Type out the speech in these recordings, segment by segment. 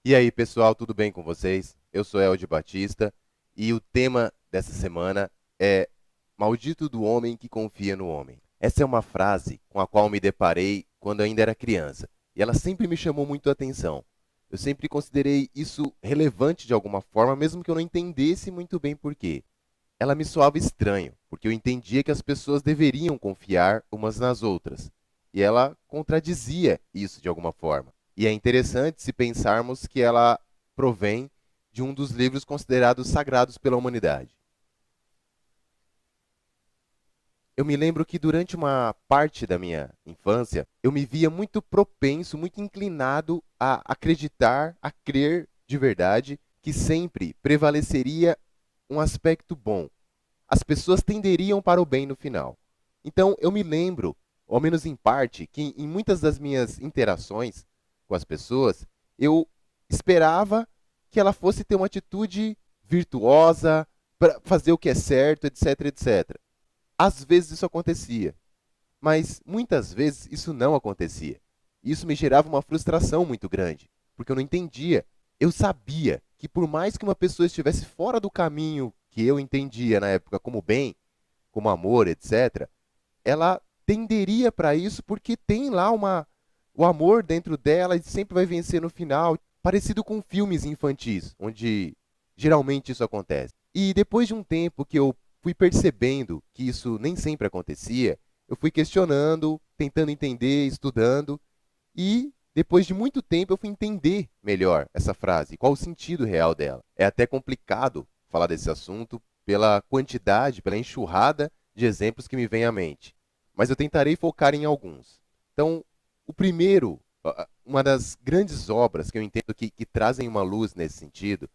E aí, pessoal, tudo bem com vocês? Eu sou Eldio Batista e o tema dessa semana é Maldito do homem que confia no homem. Essa é uma frase com a qual me deparei quando ainda era criança e ela sempre me chamou muito a atenção. Eu sempre considerei isso relevante de alguma forma, mesmo que eu não entendesse muito bem por quê. Ela me soava estranho, porque eu entendia que as pessoas deveriam confiar umas nas outras. E ela contradizia isso de alguma forma. E é interessante se pensarmos que ela provém de um dos livros considerados sagrados pela humanidade. Eu me lembro que durante uma parte da minha infância, eu me via muito propenso, muito inclinado a acreditar, a crer de verdade que sempre prevaleceria um aspecto bom. As pessoas tenderiam para o bem no final. Então, eu me lembro, ao menos em parte, que em muitas das minhas interações com as pessoas, eu esperava que ela fosse ter uma atitude virtuosa, para fazer o que é certo, etc, etc. Às vezes isso acontecia, mas muitas vezes isso não acontecia. E isso me gerava uma frustração muito grande, porque eu não entendia. Eu sabia que por mais que uma pessoa estivesse fora do caminho que eu entendia na época como bem, como amor, etc., ela tenderia para isso porque tem lá o amor dentro dela e sempre vai vencer no final, parecido com filmes infantis, onde geralmente isso acontece. E depois de um tempo que eu fui percebendo que isso nem sempre acontecia, eu fui questionando, tentando entender, estudando, e depois de muito tempo eu fui entender melhor essa frase, qual o sentido real dela. É até complicado falar desse assunto pela quantidade, pela enxurrada de exemplos que me vem à mente, mas eu tentarei focar em alguns. Então, o primeiro, uma das grandes obras que eu entendo que trazem uma luz nesse sentido,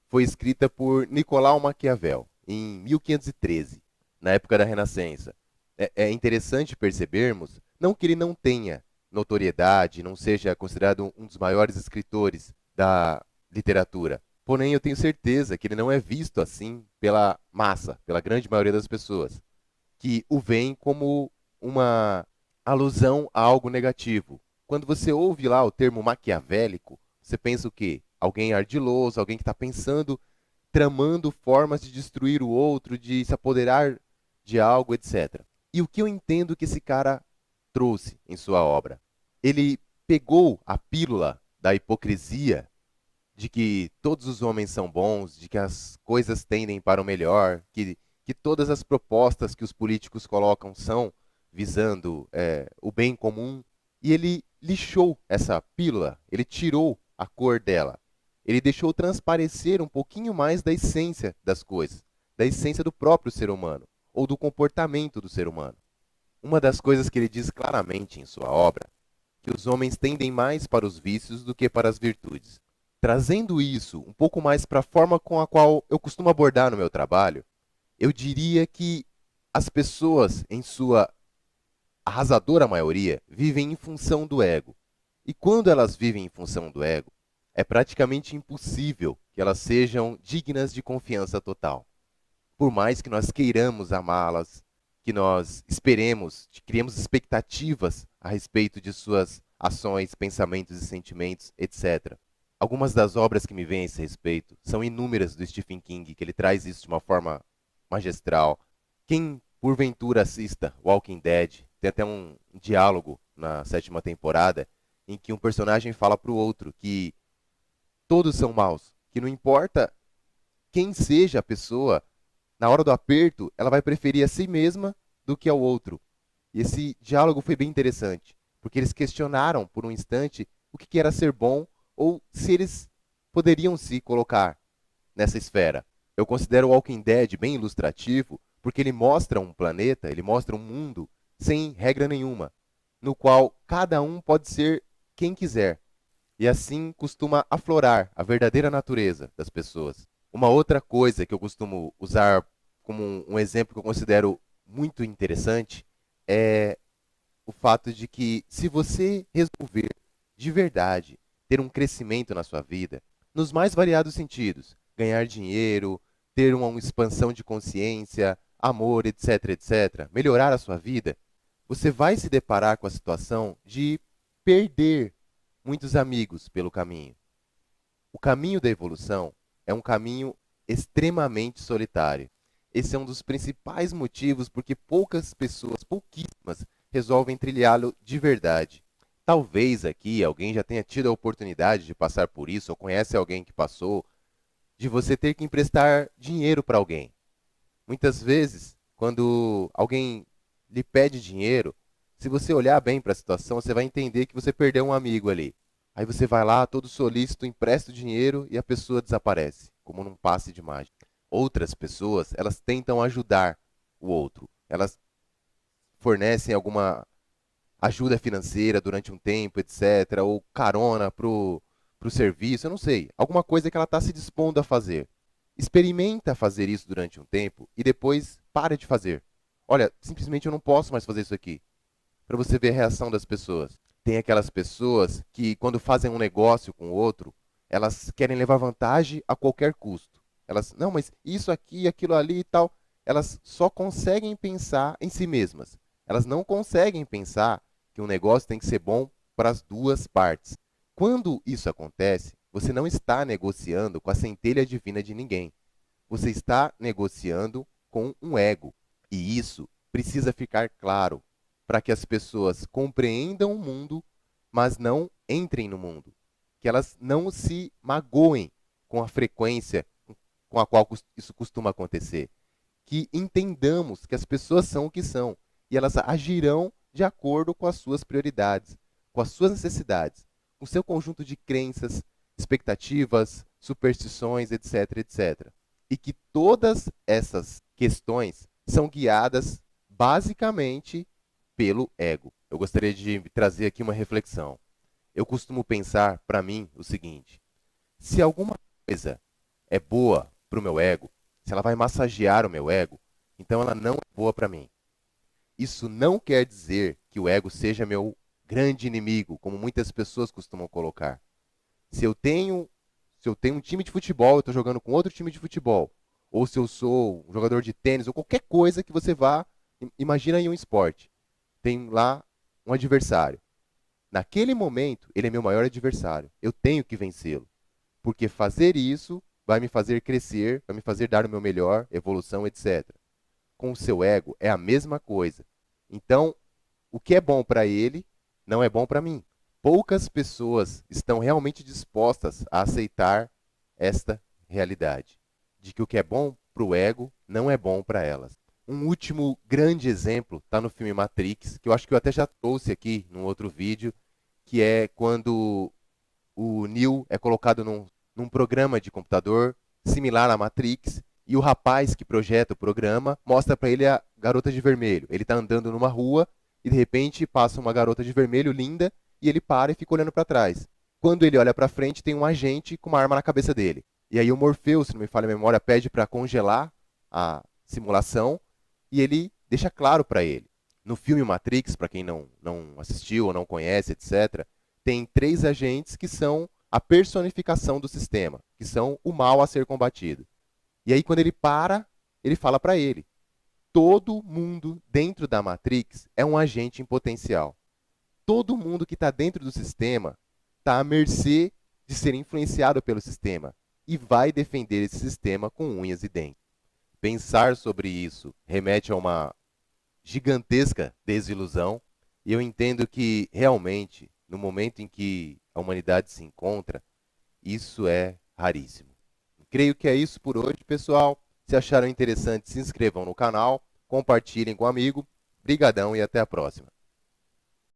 foi escrita por Nicolau Maquiavel, em 1513, na época da Renascença. É interessante percebermos, não que ele não tenha notoriedade, não seja considerado um dos maiores escritores da literatura, porém eu tenho certeza que ele não é visto assim pela massa, pela grande maioria das pessoas, que o veem como uma alusão a algo negativo. Quando você ouve lá o termo maquiavélico, você pensa o quê? Alguém ardiloso, alguém que está pensando, tramando formas de destruir o outro, de se apoderar de algo, etc. E o que eu entendo que esse cara trouxe em sua obra? Ele pegou a pílula da hipocrisia de que todos os homens são bons, de que as coisas tendem para o melhor, que todas as propostas que os políticos colocam são visando o bem comum, e ele lixou essa pílula, ele tirou a cor dela, ele deixou transparecer um pouquinho mais da essência das coisas, da essência do próprio ser humano, ou do comportamento do ser humano. Uma das coisas que ele diz claramente em sua obra, que os homens tendem mais para os vícios do que para as virtudes. Trazendo isso um pouco mais para a forma com a qual eu costumo abordar no meu trabalho, eu diria que as pessoas, em sua arrasadora maioria, vivem em função do ego. E quando elas vivem em função do ego, é praticamente impossível que elas sejam dignas de confiança total. Por mais que nós queiramos amá-las, que nós esperemos, criemos expectativas a respeito de suas ações, pensamentos e sentimentos, etc. Algumas das obras que me vêm a esse respeito são inúmeras do Stephen King, que ele traz isso de uma forma magistral. Quem porventura assista Walking Dead, tem até um diálogo na sétima temporada em que um personagem fala para o outro que todos são maus, que não importa quem seja a pessoa, na hora do aperto, ela vai preferir a si mesma do que ao outro. E esse diálogo foi bem interessante, porque eles questionaram por um instante o que era ser bom ou se eles poderiam se colocar nessa esfera. Eu considero o Walking Dead bem ilustrativo, porque ele mostra um planeta, ele mostra um mundo sem regra nenhuma, no qual cada um pode ser quem quiser. E assim costuma aflorar a verdadeira natureza das pessoas. Uma outra coisa que eu costumo usar como um exemplo que eu considero muito interessante é o fato de que se você resolver de verdade ter um crescimento na sua vida, nos mais variados sentidos, ganhar dinheiro, ter uma expansão de consciência, amor, etc, etc, melhorar a sua vida, você vai se deparar com a situação de perder muitos amigos pelo caminho. O caminho da evolução é um caminho extremamente solitário. Esse é um dos principais motivos porque poucas pessoas, pouquíssimas, resolvem trilhá-lo de verdade. Talvez aqui alguém já tenha tido a oportunidade de passar por isso, ou conhece alguém que passou, de você ter que emprestar dinheiro para alguém. Muitas vezes, quando alguém lhe pede dinheiro, se você olhar bem para a situação, você vai entender que você perdeu um amigo ali. Aí você vai lá, todo solícito, empresta o dinheiro e a pessoa desaparece, como num passe de mágica. Outras pessoas, elas tentam ajudar o outro. Elas fornecem alguma ajuda financeira durante um tempo, etc., ou carona pro serviço, eu não sei. Alguma coisa que ela está se dispondo a fazer. Experimenta fazer isso durante um tempo e depois para de fazer. Olha, simplesmente eu não posso mais fazer isso aqui. Para você ver a reação das pessoas. Tem aquelas pessoas que, quando fazem um negócio com o outro, elas querem levar vantagem a qualquer custo. Elas, não, mas isso aqui, aquilo ali e tal. Elas só conseguem pensar em si mesmas. Elas não conseguem pensar que um negócio tem que ser bom para as duas partes. Quando isso acontece, você não está negociando com a centelha divina de ninguém. Você está negociando com um ego. E isso precisa ficar claro para que as pessoas compreendam o mundo, mas não entrem no mundo. Que elas não se magoem com a frequência com a qual isso costuma acontecer. Que entendamos que as pessoas são o que são e elas agirão de acordo com as suas prioridades, com as suas necessidades, com o seu conjunto de crenças, expectativas, superstições, etc, etc. E que todas essas questões são guiadas basicamente pelo ego. Eu gostaria de trazer aqui uma reflexão. Eu costumo pensar para mim o seguinte: se alguma coisa é boa para o meu ego, se ela vai massagear o meu ego, então ela não é boa para mim. Isso não quer dizer que o ego seja meu grande inimigo, como muitas pessoas costumam colocar. Se eu tenho, se eu tenho um time de futebol, eu estou jogando com outro time de futebol, ou se eu sou um jogador de tênis, ou qualquer coisa que você vá, imagina em um esporte, tem lá um adversário. Naquele momento, ele é meu maior adversário. Eu tenho que vencê-lo, porque fazer isso vai me fazer crescer, vai me fazer dar o meu melhor, evolução, etc. Com o seu ego é a mesma coisa. Então, o que é bom para ele não é bom para mim. Poucas pessoas estão realmente dispostas a aceitar esta realidade, de que o que é bom para o ego não é bom para elas. Um último grande exemplo está no filme Matrix, que eu acho que eu até já trouxe aqui num outro vídeo, que é quando o Neo é colocado num programa de computador similar à Matrix, e o rapaz que projeta o programa mostra para ele a garota de vermelho. Ele está andando numa rua e de repente passa uma garota de vermelho linda e ele para e fica olhando para trás. Quando ele olha para frente, tem um agente com uma arma na cabeça dele. E aí o Morpheus, se não me falha a memória, pede para congelar a simulação e ele deixa claro para ele. No filme Matrix, para quem não assistiu ou não conhece, etc., tem três agentes que são a personificação do sistema, que são o mal a ser combatido. E aí, quando ele para, ele fala para ele: todo mundo dentro da Matrix é um agente em potencial. Todo mundo que está dentro do sistema está à mercê de ser influenciado pelo sistema e vai defender esse sistema com unhas e dentes. Pensar sobre isso remete a uma gigantesca desilusão, e eu entendo que realmente, no momento em que a humanidade se encontra, isso é raríssimo. Creio que é isso por hoje, pessoal. Se acharam interessante, se inscrevam no canal, compartilhem com um amigo. Brigadão e até a próxima.